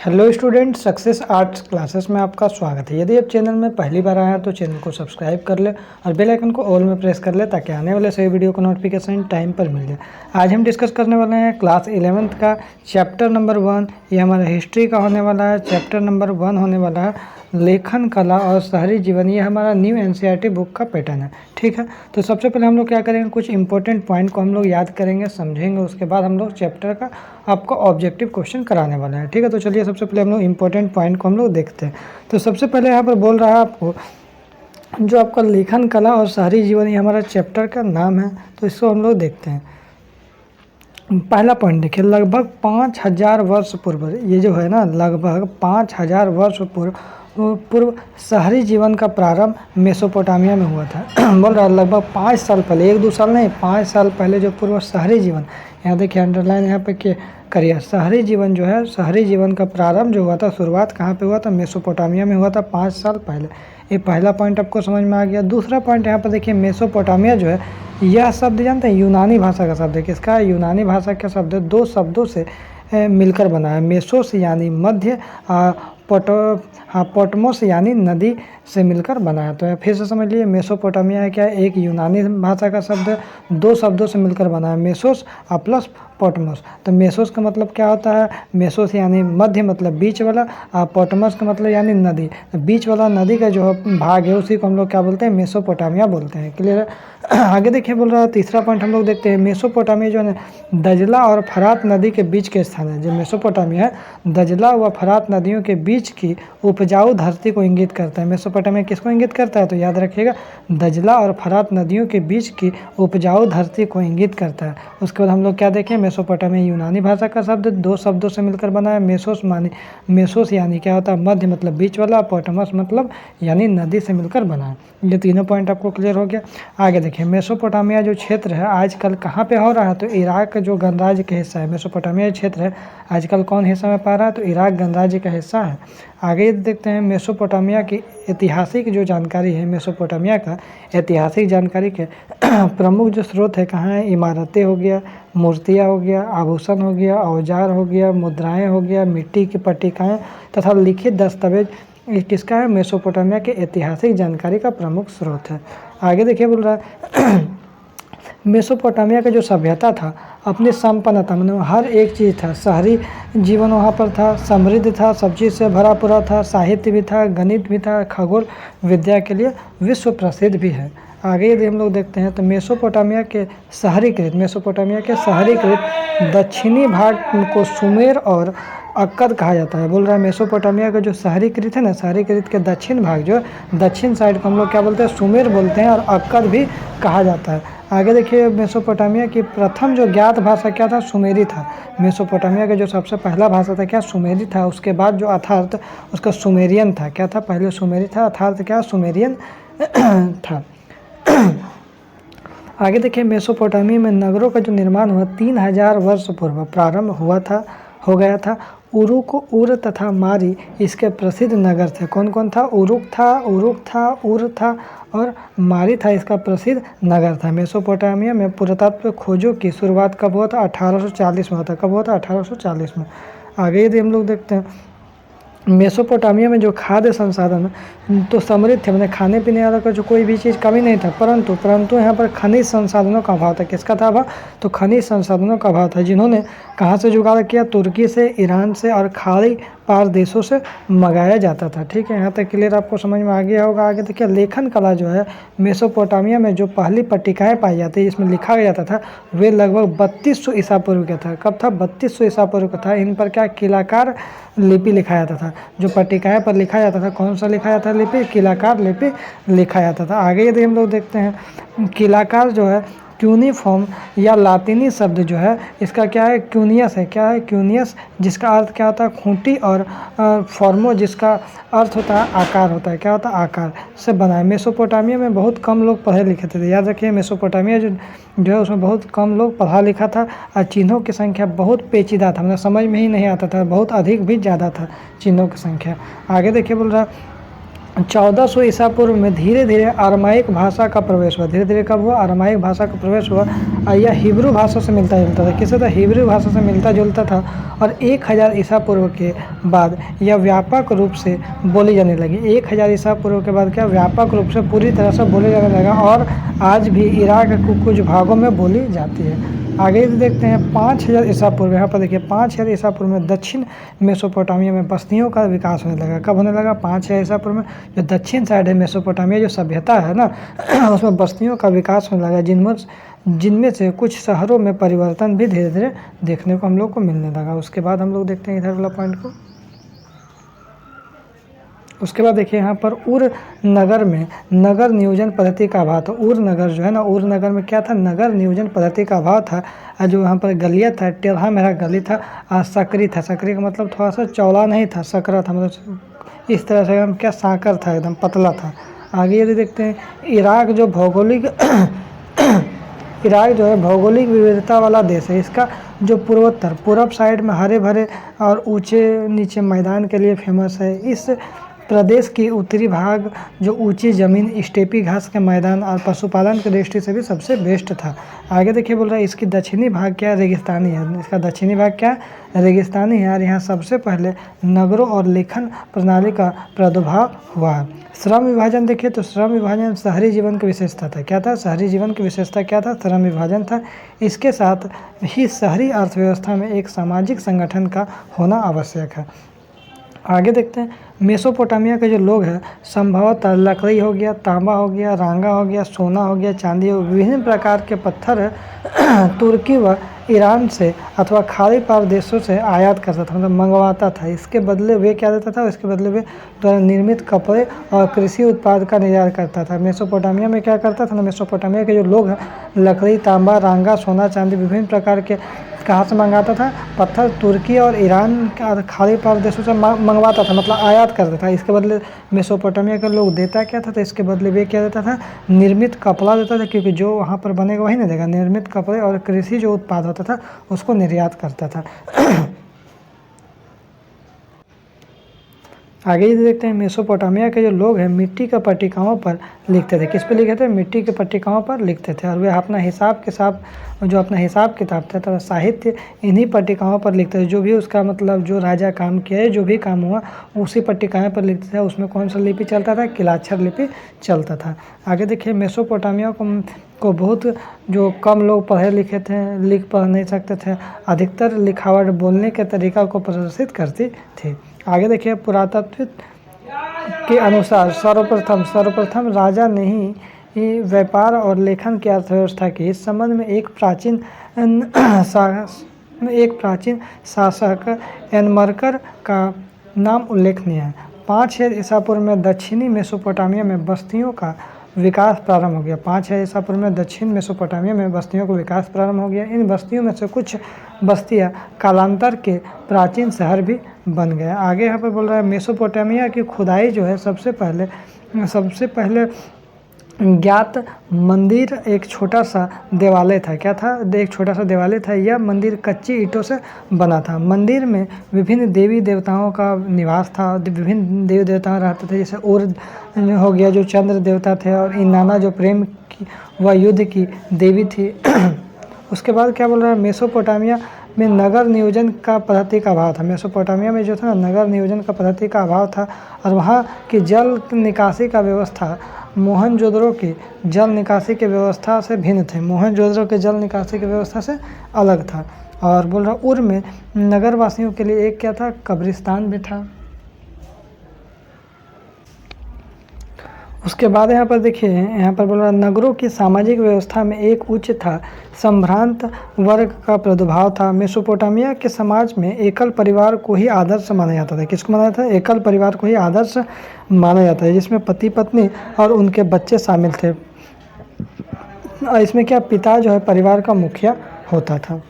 Hello student, success arts classes में आपका स्वागत है। यदि आप चैनल में पहली बार आए हैं तो चैनल को सब्सक्राइब कर ले और बेल आइकन को ऑल में प्रेस कर ले ताकि आने वाले सभी वीडियो का नोटिफिकेशन टाइम पर मिल जाए। आज हम डिस्कस करने वाले हैं क्लास 11th का चैप्टर नंबर 1। ये हमारा हिस्ट्री का होने वाला है। चैप्टर नंबर 1 होने वाला है लेखन कला और शहरी जीवन। ये हमारा न्यू एनसीईआरटी बुक का पैटर्न है। ठीक है, तो सबसे पहले हम लोग क्या करेंगे, कुछ इंपॉर्टेंट पॉइंट को हम लोग याद करेंगे, समझेंगे। उसके बाद हम लोग चैप्टर का आपको ऑब्जेक्टिव क्वेश्चन कराने वाला है। ठीक है, तो चलिए सबसे पहले हम लोग इंपॉर्टेंट पॉइंट को हम लोग देखते हैं। तो सबसे पहले यहाँ पर बोल रहा है आपको जो आपका लेखन कला और शहरी जीवन, ये हमारा चैप्टर का नाम है। तो इसको हम लोग देखते हैं। पहला पॉइंट देखिए, लगभग 5000 वर्ष पूर्व, ये जो है ना लगभग 5000 वर्ष पूर्व शहरी जीवन का प्रारंभ मेसोपोटामिया में हुआ था। बोल रहा है लगभग 5 साल पहले, 1-2 साल नहीं, 5 साल पहले जो पूर्व शहरी जीवन, यहाँ देखिए अंडरलाइन यहाँ पे करिए, शहरी जीवन जो है, शहरी जीवन का प्रारंभ जो हुआ था, शुरुआत कहाँ पे हुआ था, मेसोपोटामिया में हुआ था 5 साल पहले। ये पहला पॉइंट आपको समझ में आ गया। दूसरा पॉइंट यहाँ पर देखिए, मेसोपोटामिया जो है, यह शब्द जानते हैं यूनानी भाषा का शब्द है। किसका? यूनानी भाषा का शब्द है। 2 शब्दों से मिलकर बना है। मेसोस यानी मध्य, पोटमोस यानी नदी से मिलकर बना है। तो फिर से समझ लिए, मेसोपोटामिया है क्या, एक यूनानी भाषा का शब्द है, 2 शब्दों से मिलकर बना है, मेसोस और प्लस पोटमोस। तो मेसोस का मतलब क्या होता है, मेसोस यानी मध्य मतलब बीच वाला, और पोटमोस का मतलब यानी नदी, बीच वाला नदी का जो भाग है उसी को हम लोग क्या बोलते हैं, मेसोपोटामिया बोलते हैं। क्लियर है? आगे देखिए बोल रहा है, तीसरा पॉइंट हम लोग देखते हैं। मेसोपोटामिया जो है दजला और फरात नदी के बीच के स्थान है। जो मेसोपोटामिया है दजला व फरात नदियों के बीच की उपजाऊ धरती को इंगित करता है। मेसोपोटामिया किसको इंगित करता है? तो याद रखिएगा, दजला और फरात नदियों के बीच की उपजाऊ धरती को इंगित करता है। उसके बाद हम लोग क्या देखें, मेसोपोटामिया यूनानी भाषा का शब्द, 2 शब्दों से मिलकर बना है। मेसोस यानी क्या होता है, मध्य मतलब बीच वाला, पोटमस मतलब यानी नदी से मिलकर बना है। ये तीनों पॉइंट आपको क्लियर हो गया। आगे देखिए, मेसोपोटामिया जो क्षेत्र है आजकल कहाँ पे हो रहा है, तो इराक का जो गणराज्य का हिस्सा है। मेसोपोटामिया क्षेत्र है आजकल कौन हिस्सा में पा रहा है, तो इराक गणराज्य का हिस्सा है। आगे देखते हैं, मेसोपोटामिया की ऐतिहासिक जो जानकारी है, मेसोपोटामिया का ऐतिहासिक जानकारी के प्रमुख जो स्रोत है कहाँ है, इमारतें हो गया, मूर्तियाँ हो गया, आभूषण हो गया, औजार हो गया, मुद्राएं हो गया, मिट्टी की पट्टिकाएँ तथा लिखित दस्तावेज, ये किसका है, मेसोपोटामिया के ऐतिहासिक जानकारी का प्रमुख स्रोत है। आगे देखिए बोल रहा है मेसोपोटामिया का जो सभ्यता था अपनी संपन्नता, मतलब हर एक चीज़ था, शहरी जीवन वहाँ पर था, समृद्ध था, सब चीज़ से भरा पूरा था, साहित्य भी था, गणित भी था, खगोल विद्या के लिए विश्व प्रसिद्ध भी है। आगे यदि हम लोग देखते हैं तो मेसोपोटामिया के शहरीकृत दक्षिणी भाग को सुमेर और अक्कद कहा जाता है। बोल रहा है मेसोपोटामिया का जो शहरीकृत है ना, शहरीकृत के दक्षिण भाग जो दक्षिण साइड को हम लोग क्या बोलते हैं, सुमेर बोलते हैं, और अक्कद भी कहा जाता है। आगे देखिए, मेसोपोटामिया की प्रथम जो ज्ञात भाषा क्या था, सुमेरी था। मेसोपोटामिया का जो सबसे पहला भाषा था क्या, सुमेरी था। उसके बाद जो अर्थात उसका सुमेरियन था। क्या था, पहले सुमेरी था, अर्थात क्या, सुमेरियन था। आगे देखिए, मेसोपोटामिया में नगरों का जो निर्माण हुआ 3000 वर्ष पूर्व प्रारंभ हो गया था। उर तथा मारी इसके प्रसिद्ध नगर थे। कौन कौन था? उर था और मारी था, इसका प्रसिद्ध नगर था। मेसोपोटामिया में पुरातत्व खोजों की शुरुआत कब हुआ था? 1840 में होता। कब हुआ था? 1840 में। आगे यदि हम लोग देखते हैं, मेसोपोटामिया में जो खाद्य संसाधन तो समृद्ध थे, मैंने खाने पीने वाला का जो कोई भी चीज़ कमी नहीं था, परंतु यहाँ पर खनिज संसाधनों का अभाव था। किसका था अभाव? तो खनिज संसाधनों का अभाव था, जिन्होंने कहाँ से जुगाड़ किया? तुर्की से, ईरान से और खाड़ी पार देशों से मंगाया जाता था। ठीक है, यहाँ तक क्लियर आपको समझ में आ गया होगा। आगे देखिए, लेखन कला जो है मेसोपोटामिया में जो पहली पट्टिकाएँ पाई जाती है, इसमें लिखा जाता था, वे लगभग 3200 ईसा पूर्व का था। कब था? 3200 ईसा पूर्व का था। इन पर क्या, किलाकार लिपि लिखा जाता था। जो पट्टिकाएँ पर लिखा जाता था, कौन सा लिखा जाता था लिपि? किलाकार लिपि लिखा जाता था। आगे यदि हम लोग देखते हैं, किलाकार जो है क्यूनिफॉर्म या लातिनी शब्द जो है इसका क्या है, क्यूनियस है। क्या है? क्यूनियस, जिसका अर्थ क्या होता है? खूंटी, और फॉर्मो जिसका अर्थ होता है आकार होता है। क्या होता है? आकार से बना है। मेसोपोटामिया में बहुत कम लोग पढ़े लिखे थे। याद रखिए, मेसोपोटामिया जो है उसमें बहुत कम लोग पढ़ा लिखा था, और चिन्हों की संख्या बहुत पेचीदा था, मतलब समझ में ही नहीं आता था, बहुत अधिक भी ज़्यादा था चिन्हों की संख्या। आगे देखिए बोल रहा है 1400 ईसा पूर्व में धीरे धीरे अरमाइक भाषा का प्रवेश हुआ। धीरे धीरे कब हुआ? अरमाइक भाषा का प्रवेश हुआ। यह हिब्रू भाषा से मिलता जुलता था। किससे था? हिब्रू भाषा से मिलता जुलता था। और 1000 ईसा पूर्व के बाद यह व्यापक रूप से बोली जाने लगी। 1000 ईसा पूर्व के बाद क्या? व्यापक रूप से पूरी तरह से बोली जाने लगा और आज भी इराक के कुछ भागों में बोली जाती है। आगे देखते हैं 5000 ईसा पूर्व। यहाँ पर देखिए 5000 ईसा पूर्व में दक्षिण मेसोपोटामिया में बस्तियों का विकास होने लगा। कब होने लगा? 5000 ईसा पूर्व में जो दक्षिण साइड है मेसोपोटामिया जो सभ्यता है ना उसमें बस्तियों का विकास होने लगा, जिनमें से कुछ शहरों में परिवर्तन भी धीरे धीरे देखने को हम लोग को मिलने लगा। उसके बाद हम लोग देखते हैं इधर वाला पॉइंट को। उसके बाद देखिए यहाँ पर उर नगर में नगर नियोजन पद्धति का अभाव था। उर नगर जो है ना, उर नगर में क्या था? नगर नियोजन पद्धति का अभाव था। जो यहाँ पर गलिया था, टेढ़ा मेढ़ा गली था, सकरी था। सकरी का मतलब थोड़ा सा चौड़ा नहीं था, सकरा था, मतलब इस तरह से क्या सांकर था, एकदम पतला था। आगे यदि देखते हैं इराक जो भौगोलिक इराक जो है भौगोलिक विविधता वाला देश है। इसका जो पूर्वोत्तर पूर्व साइड में हरे भरे और ऊंचे नीचे मैदान के लिए फेमस है। इस प्रदेश की उत्तरी भाग जो ऊंची ज़मीन, स्टेपी घास के मैदान और पशुपालन की दृष्टि से भी सबसे बेस्ट था। आगे देखिए बोल रहा है इसकी दक्षिणी भाग क्या? रेगिस्तानी है। इसका दक्षिणी भाग क्या? रेगिस्तानी है। और यहाँ सबसे पहले नगरों और लेखन प्रणाली का प्रादुर्भाव हुआ। श्रम विभाजन देखिए तो श्रम विभाजन शहरी जीवन की विशेषता था। क्या था? शहरी जीवन की विशेषता क्या था? श्रम विभाजन था। इसके साथ ही शहरी अर्थव्यवस्था में एक सामाजिक संगठन का होना आवश्यक है। आगे देखते हैं मेसोपोटामिया के जो लोग हैं संभवतः लकड़ी हो गया, तांबा हो गया, रांगा हो गया, सोना हो गया, चांदी हो, विभिन्न प्रकार के पत्थर तुर्की व ईरान से अथवा खाड़ी पार देशों से आयात करता था, मतलब मंगवाता था। इसके बदले वे क्या देता था? इसके बदले वे द्वारा निर्मित कपड़े और कृषि उत्पाद का निर्यात करता था। मेसोपोटामिया में क्या करता था ना? मेसोपोटामिया के जो लोग हैं लकड़ी, तांबा, रांगा, सोना, चांदी विभिन्न प्रकार के कहाँ से मंगाता था? पत्थर तुर्की और ईरान का खाड़ी पार देशों से मंगवाता था, मतलब आयात करता था। इसके बदले मेसोपोटामिया के लोग देता क्या था? तो इसके बदले वे क्या देता था? निर्मित कपड़ा देता था, क्योंकि जो वहाँ पर बनेगा वही नहीं देगा। निर्मित कपड़े और कृषि जो उत्पाद होता था उसको निर्यात करता था। आगे ये देखते हैं मेसोपोटामिया के जो लोग हैं मिट्टी के पट्टिकाओं पर लिखते थे। किस पे लिखते थे? मिट्टी के पट्टिकाओं पर लिखते थे। और वे अपना हिसाब किताब था तो साहित्य इन्हीं पट्टिकाओं पर लिखते थे। जो भी उसका मतलब जो राजा काम किया है, जो भी काम हुआ उसी पट्टिकाएँ पर लिखते थे। उसमें कौन सा लिपि चलता था? किलाक्षर लिपि चलता था। आगे देखिए मेसोपोटामिया को बहुत जो कम लोग पढ़े लिखे थे, लिख पढ़ नहीं सकते थे। अधिकतर लिखावट बोलने के तरीका को प्रदर्शित करती थी। आगे देखिए पुरातत्व के अनुसार सर्वप्रथम राजा ने ही व्यापार और लेखन की अर्थव्यवस्था की। इस संबंध में एक प्राचीन शासक एनमरकर का नाम उल्लेखनीय है। 5000 ईसा पूर्व में दक्षिणी मेसोपोटामिया में बस्तियों का विकास प्रारंभ हो गया। 5000 ईसा पूर्व में दक्षिण मेसोपोटामिया में बस्तियों का विकास प्रारंभ हो गया। इन बस्तियों में से कुछ बस्तियां कालांतर के प्राचीन शहर भी बन गए। आगे यहाँ पर बोल रहा है मेसोपोटामिया की खुदाई जो है सबसे पहले ज्ञात मंदिर एक छोटा सा देवालय था। क्या था? एक छोटा सा देवालय था। यह मंदिर कच्ची ईंटों से बना था। मंदिर में विभिन्न देवी देवताओं का निवास था। विभिन्न देवी देवता रहते थे, जैसे उर हो गया जो चंद्र देवता थे, और इनाना जो प्रेम की व युद्ध की देवी थी। उसके बाद क्या बोल रहा है मेसोपोटामिया में नगर नियोजन का पद्धति का अभाव था। मेसोपोटामिया में जो था ना नगर नियोजन का पद्धति का अभाव था। और वहाँ की जल निकासी का व्यवस्था मोहनजोदड़ो की जल निकासी की व्यवस्था से भिन्न थे। मोहनजोदड़ो के जल निकासी की व्यवस्था से अलग था। और बोल रहा उर में नगरवासियों के लिए एक क्या था? कब्रिस्तान भी था। उसके बाद यहाँ पर देखिए, यहाँ पर बोल रहा नगरों की सामाजिक व्यवस्था में एक उच्च था संभ्रांत वर्ग का प्रादुर्भाव था। मेसोपोटामिया के समाज में एकल परिवार को ही आदर्श माना जाता था। किसको माना जाता है? एकल परिवार को ही आदर्श माना जाता है, जिसमें पति पत्नी और उनके बच्चे शामिल थे। इसमें क्या पिता जो है परिवार का मुखिया होता था।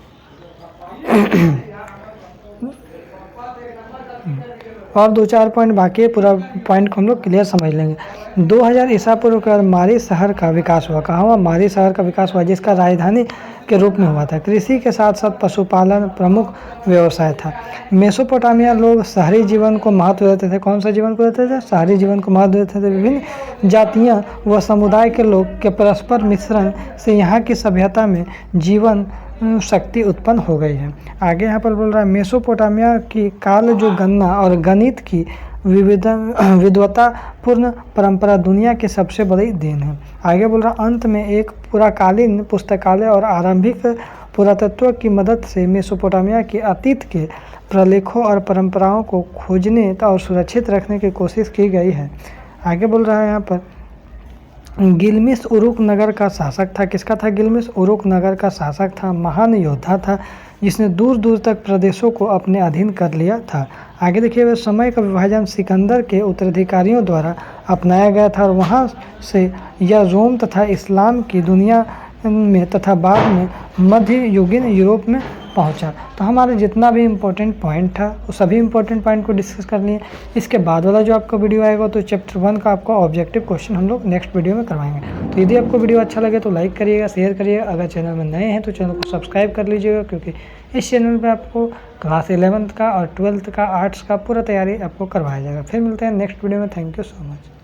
और 2-4 पॉइंट बाकी है, पूरा पॉइंट को हम लोग क्लियर समझ लेंगे। 2000 ईसा पूर्व के बाद मारी शहर का विकास हुआ। कहाँ हुआ? मारी शहर का विकास हुआ, जिसका राजधानी के रूप में हुआ था। कृषि के साथ साथ पशुपालन प्रमुख व्यवसाय था। मेसोपोटामिया लोग शहरी जीवन को महत्व देते थे। कौन सा जीवन को देते थे? शहरी जीवन को महत्व देते थे। विभिन्न जातियाँ व समुदाय के लोग के परस्पर मिश्रण से यहाँ की सभ्यता में जीवन शक्ति उत्पन्न हो गई है। आगे यहाँ पर बोल रहा है मेसोपोटामिया की काल जो गणना और गणित की विद्वतापूर्ण परंपरा दुनिया की सबसे बड़ी देन है। आगे बोल रहा अंत में एक पुराकालीन पुस्तकालय और आरंभिक पुरातत्व की मदद से मेसोपोटामिया के अतीत के प्रलेखों और परंपराओं को खोजने और सुरक्षित रखने की कोशिश की गई है। आगे बोल रहा है यहाँ पर गिलमिस उरुक नगर का शासक था। किसका था? गिलमिस उरुक नगर का शासक था। महान योद्धा था जिसने दूर दूर तक प्रदेशों को अपने अधीन कर लिया था। आगे देखिए वह समय का विभाजन सिकंदर के उत्तराधिकारियों द्वारा अपनाया गया था और वहाँ से यह रोम तथा इस्लाम की दुनिया में तथा बाद में मध्य युगीन यूरोप में पहुंचा। तो हमारे जितना भी इम्पोर्टेंट पॉइंट था वो सभी इम्पोर्टेंट पॉइंट को डिस्कस कर लिए। इसके बाद वाला जो आपका वीडियो आएगा तो चैप्टर 1 का आपका ऑब्जेक्टिव क्वेश्चन हम लोग नेक्स्ट वीडियो में करवाएंगे। तो यदि आपको वीडियो अच्छा लगे तो लाइक करिएगा, शेयर करिएगा। अगर चैनल में नए हैं तो चैनल को सब्सक्राइब कर लीजिएगा, क्योंकि इस चैनल पर आपको क्लास 11th का और 12th का आर्ट्स का पूरा तैयारी आपको करवाया जाएगा। फिर मिलते हैं नेक्स्ट वीडियो में। Thank you so much.